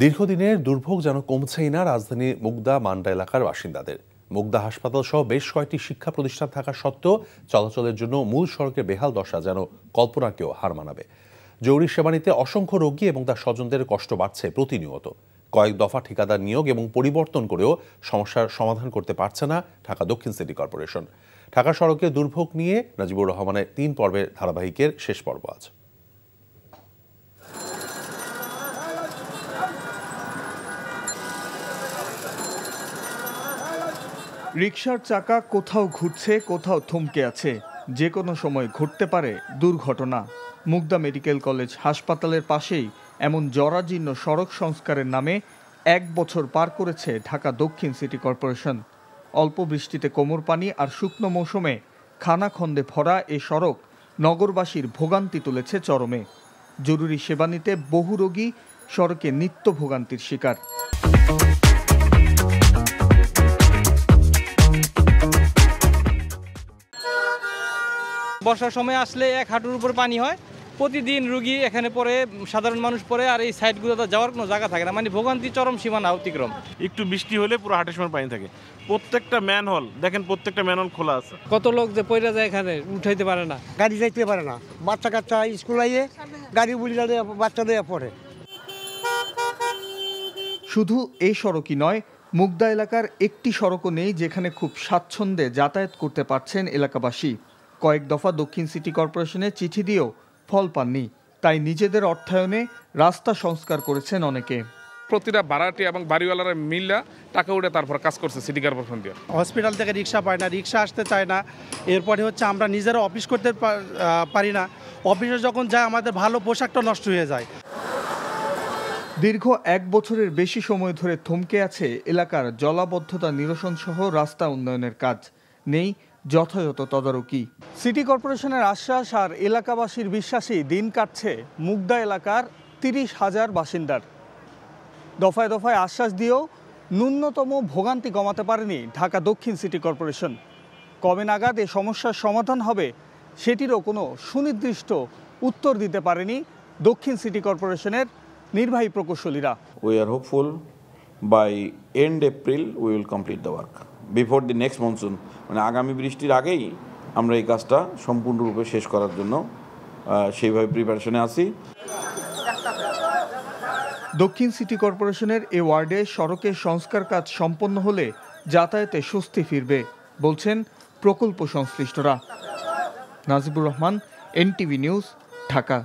দীর্ঘদিনের দুর্ভোগ যেন কমছেই না রাজধানী মুগদা মান্ডা এলাকার বাসিন্দাদের। মুগদা হাসপাতাল সহ বেশ কয়েকটি শিক্ষা প্রতিষ্ঠান থাকা সত্ত্বেও চলাচলের জন্য মূল সড়কের বেহাল দশা যেন কল্পনাকেও হার মানাবে। জরুরি সেবা নিতে অসংখ্য রোগী এবং তার স্বজনদের কষ্ট বাড়ছে প্রতিনিয়ত। কয়েক দফা ঠিকাদার নিয়োগ এবং পরিবর্তন করেও সমস্যার সমাধান করতে পারছে না ঢাকা দক্ষিণ সিটি কর্পোরেশন। ঢাকা সড়কের দুর্ভোগ নিয়ে নাজিবুর রহমানের ৩ পর্বের ধারাবাহিকের শেষ পর্ব আজ। রিকশার চাকা কোথাও ঘুরছে, কোথাও থমকে আছে। যে কোনো সময় ঘটতে পারে দুর্ঘটনা। মুগদা মেডিকেল কলেজ হাসপাতালের পাশেই এমন জরাজীর্ণ সড়ক সংস্কারের নামে ১ বছর পার করেছে ঢাকা দক্ষিণ সিটি কর্পোরেশন। অল্প বৃষ্টিতে কোমর পানি আর শুকনো মৌসুমে খানাখন্দে ভরা এ সড়ক নগরবাসীর ভোগান্তি তুলেছে চরমে। জরুরি সেবা নিতে বহু রোগী সড়কে নিত্য ভোগান্তির শিকার। বর্ষার সময় আসলে ১ হাঁটুর উপর পানি হয়। প্রতিদিন রুগী এখানে পড়ে, সাধারণ মানুষ পড়ে, আর এই সাইডগুলোতে যাওয়ার কোনো জায়গা থাকে না। মানে ভোগান্তি চরম সীমানা অতিক্রম। একটু বৃষ্টি হলে পুরো হাটের সময় পানি থাকে। প্রত্যেকটা ম্যানহোল দেখেন, প্রত্যেকটা ম্যানহোল খোলা আছে। কত লোক যে পড়ে যায় এখানে, উঠাইতে পারে না, গাড়ি যাইতে পারে না। বাচ্চা কাচ্চা স্কুল আইয়ে গাড়ি বুঝলে বাচ্চাদের পড়ে। শুধু এই সড়কই নয়, মুগদা এলাকার একটি সড়কও নেই যেখানে খুব স্বাচ্ছন্দ্যে যাতায়াত করতে পারছেন এলাকাবাসী। কয়েক দফা দক্ষিণ সিটি কর্পোরেশনে চিঠি দিয়েও ফল পাননি। তাই নিজেদের অর্থায়নে রাস্তা সংস্কার করেছেন অনেকে। প্রতিটা ভাড়াটি এবং বাড়িওয়ালারা মিল্লা টাকা উঠে তারপর কাজ করছে সিটি কর্পোরেশন দিয়ে। হসপিটাল থেকে রিক্সা পায় না, রিক্সা আসতে চায় না। এরপরে হচ্ছে আমরা নিজেরা অফিস করতে পারি না। অফিসে যখন যায় আমাদের ভালো পোশাকটা নষ্ট হয়ে যায়। দীর্ঘ ১ বছরের বেশি সময় ধরে থমকে আছে এলাকার জলাবদ্ধতা নিরসন সহ রাস্তা উন্নয়নের কাজ। নেই যথাযথ তদারকি। সিটি কর্পোরেশনের আশ্বাস আর এলাকাবাসীর বিশ্বাসেই দিন কাটছে মুগদা এলাকার ৩০,০০০ বাসিন্দার। দফায় দফায় আশ্বাস দিয়েও ন্যূনতম ভোগান্তি কমাতে পারেনি ঢাকা দক্ষিণ সিটি কর্পোরেশন। কবে নাগাদ এ সমস্যার সমাধান হবে সেটিরও কোনো সুনির্দিষ্ট উত্তর দিতে পারেনি দক্ষিণ সিটি কর্পোরেশনের নির্বাহী প্রকৌশলীরা। We are hopeful by end April we will complete the work before the next monsoon. মানে আগামী বৃষ্টির আগেই আমরা এই কাজটা সম্পূর্ণরূপে শেষ করার জন্য সেইভাবে প্রিপারেশনে আছি। দক্ষিণ সিটি কর্পোরেশনের এ ওয়ার্ডে সড়কের সংস্কার কাজ সম্পন্ন হলে যাতায়াতে স্বস্তি ফিরবে বলছেন প্রকল্প সংশ্লিষ্টরা। Najibur Rahman, NTV news, Dhaka.